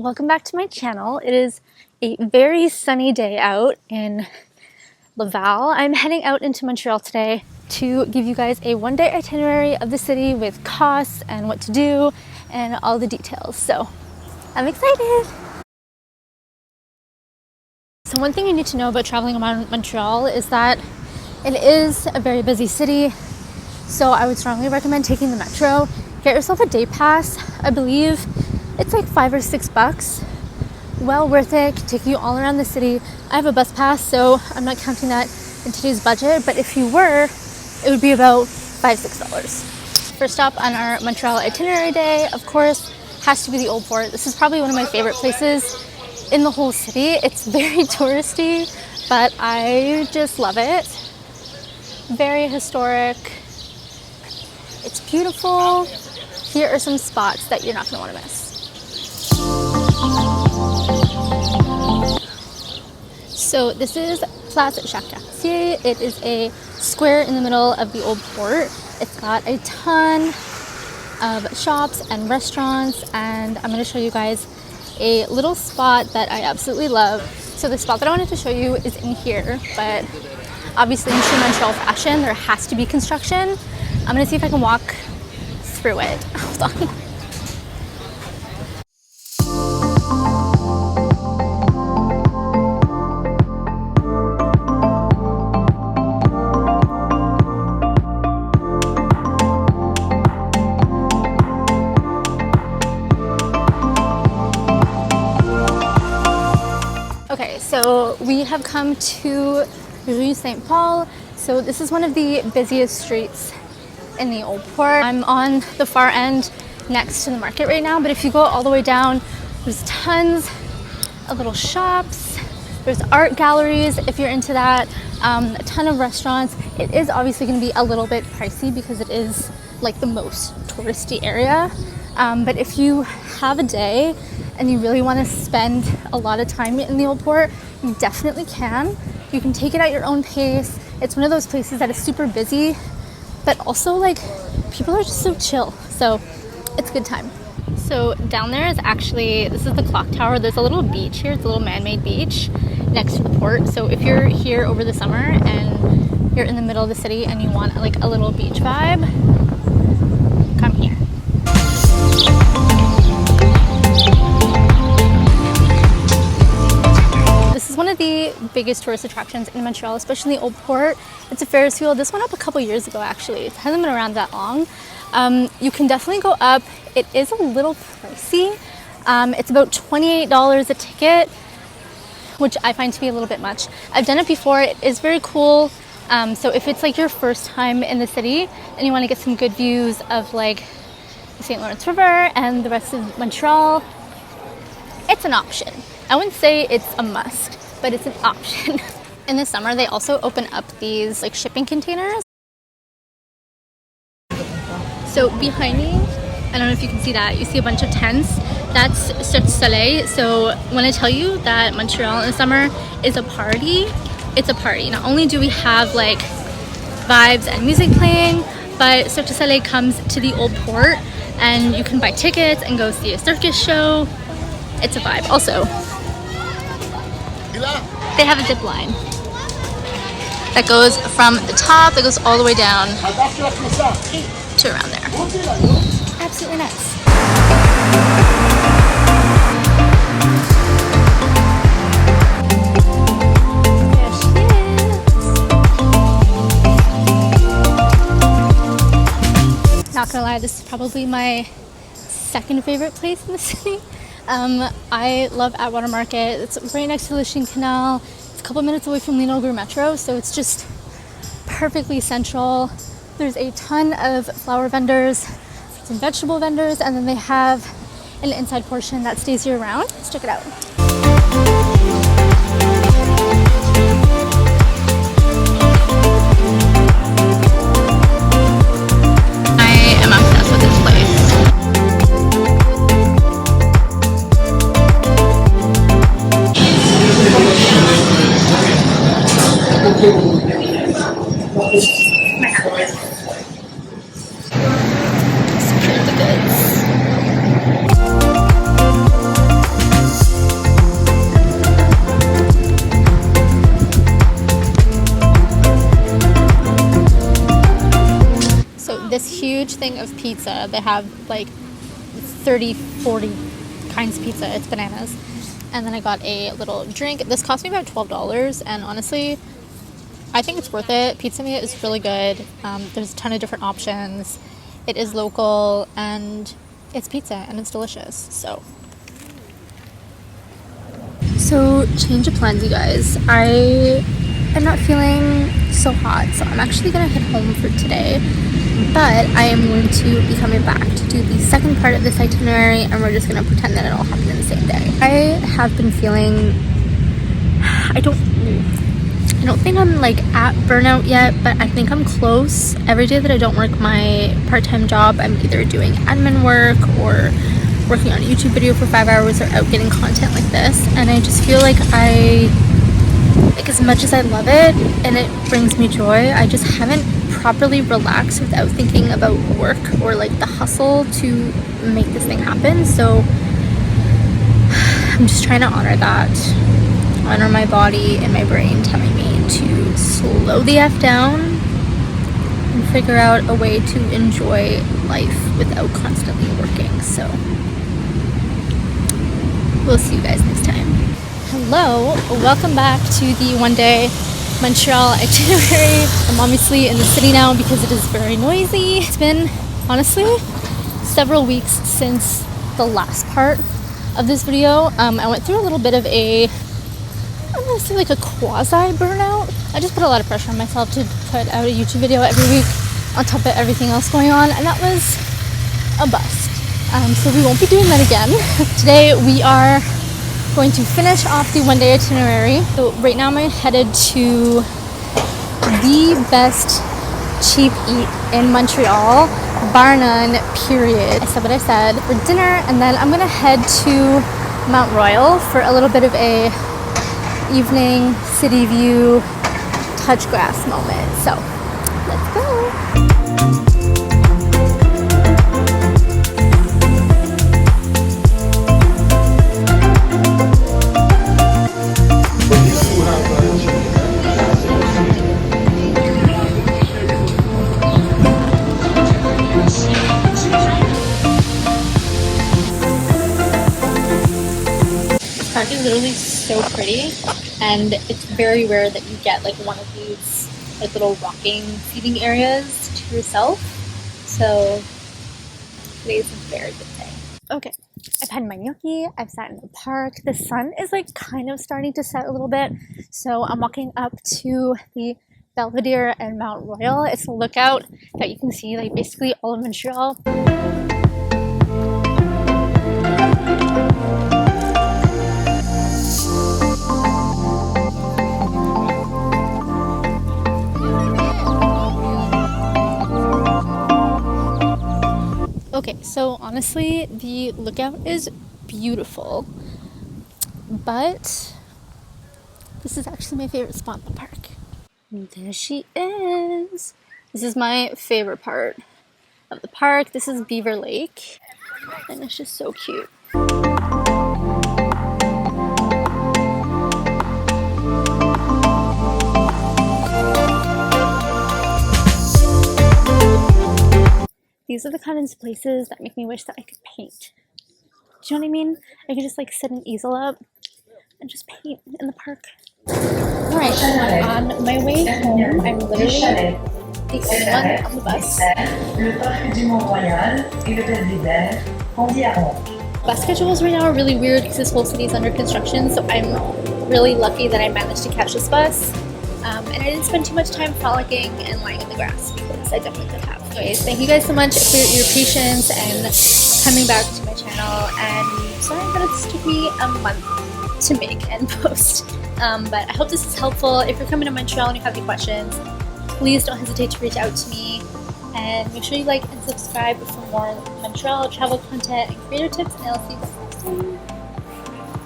welcome back to my channel. It is a very sunny day out in Laval. I'm heading out into Montreal today to give you guys a one-day itinerary of the city with costs and what to do and all the details. So I'm excited. So one thing you need to know about traveling around Montreal is that it is a very busy city. So I would strongly recommend taking the metro. Get yourself a day pass. I believe it's like $5 or $6. Well worth it. Can take you all around the city. I have a bus pass, so I'm not counting that in today's budget, but if you were, it would be about $5-6. First stop on our Montreal itinerary day, of course, has to be the Old Port. This is probably one of my favorite places in the whole city. It's very touristy, but I just love it. Very historic. It's beautiful. Here are some spots that you're not going to want to miss. So this is Place Jacques-Cartier. It is a square in the middle of the Old Port. It's got a ton of shops and restaurants, and I'm going to show you guys a little spot that I absolutely love. So the spot that I wanted to show you is in here, but obviously in true Montreal fashion, there has to be construction. I'm going to see if I can walk through it. Hold on. Okay, so we have come to Rue Saint Paul. So this is one of the busiest streets in the Old Port. I'm on the far end next to the market right now, but if you go all the way down, there's tons of little shops. There's art galleries if you're into that. A ton of restaurants. It is obviously going to be a little bit pricey because it is like the most touristy area. But if you have a day and you really want to spend a lot of time in the Old Port, you definitely can. You can take it at your own pace. It's one of those places that is super busy, but also like people are just so chill. So it's a good time. So down there is actually, this is the clock tower. There's a little beach here. It's a little man-made beach next to the port. So if you're here over the summer and you're in the middle of the city and you want like a little beach vibe, come here. This is one of the biggest tourist attractions in Montreal, especially in the Old Port. It's a Ferris wheel. This went up a couple years ago, actually. It hasn't been around that long. You can definitely go up. It is a little pricey. It's about $28 a ticket, which I find to be a little bit much. I've done it before. It is very cool. So if it's like your first time in the city and you want to get some good views of like the St. Lawrence River and the rest of Montreal, it's an option. I wouldn't say it's a must, but it's an option. In the summer, they also open up these like shipping containers. So behind me, I don't know if you can see that, you see a bunch of tents. That's Cirque du Soleil. So when I tell you that Montreal in the summer is a party, it's a party. Not only do we have like vibes and music playing, but Cirque du Soleil comes to the Old Port and you can buy tickets and go see a circus show. It's a vibe. Also, they have a zip line that goes from the top, that goes all the way down to around there. Absolutely nuts. There she is. Not gonna lie, this is probably my second favorite place in the city. I love Atwater Market. It's right next to the Lachine Canal. It's a couple minutes away from Lino Metro, so it's just perfectly central. There's a ton of flower vendors, some vegetable vendors, and then they have an inside portion that stays year round. Let's check it out. I am obsessed with this place. Secure the goods. this huge thing of pizza. They have like 30, 40 kinds of pizza. It's bananas. And then I got a little drink. This cost me about $12, and honestly, I think it's worth it. Pizza meat is really good. There's a ton of different options. It is local, and it's pizza, and it's delicious. So change of plans, you guys. I am not feeling so hot, so I'm actually gonna head home for today. But I am going to be coming back to do the second part of this itinerary, and we're just gonna pretend that it all happened in the same day. I have been feeling, I don't think I'm like at burnout yet, but I think I'm close. Every day that I don't work my part-time job, I'm either doing admin work or working on a YouTube video for 5 hours or out getting content like this. And I just feel like as much as I love it and it brings me joy, I just haven't properly relaxed without thinking about work or like the hustle to make this thing happen. So I'm just trying to honor that, honor my body and my brain telling me to slow the F down and figure out a way to enjoy life without constantly working. So we'll see you guys next time. Hello, welcome back to the one-day Montreal itinerary. I'm obviously in the city now because it is very noisy. It's been, honestly, several weeks since the last part of this video. I went through a little bit of a, I'm gonna say like a quasi burnout. I just put a lot of pressure on myself to put out a YouTube video every week on top of everything else going on, and that was a bust. So we won't be doing that again. Today we are going to finish off the one-day itinerary. So right now I'm headed to the best cheap eat in Montreal, bar none, period. I said what I said, for dinner, and then I'm gonna head to Mount Royal for a little bit of a evening city view touch grass moment. So let's go. Park is literally so pretty, and it's very rare that you get like one of these like little rocking seating areas to yourself. So today's a very good day. Okay, I've had my gnocchi, I've sat in the park. The sun is like kind of starting to set a little bit, so I'm walking up to the Belvedere and Mount Royal. It's a lookout that you can see like basically all of Montreal. Okay, so honestly, the lookout is beautiful, but this is actually my favorite spot in the park. There she is. This is my favorite part of the park. This is Beaver Lake, and it's just so cute. These are the kinds of places that make me wish that I could paint. Do you know what I mean? I could just like set an easel up and just paint in the park. Alright, on my way home, I'm literally the only one on the bus. Bus schedules right now are really weird because this whole city is under construction, so I'm really lucky that I managed to catch this bus. And I didn't spend too much time frolicking and lying in the grass because I definitely could have. Anyways, thank you guys so much for your patience and coming back to my channel. And sorry that it took me a month to make and post. But I hope this is helpful. If you're coming to Montreal and you have any questions, please don't hesitate to reach out to me. And make sure you like and subscribe for more Montreal travel content and creator tips. And I'll see you guys next time.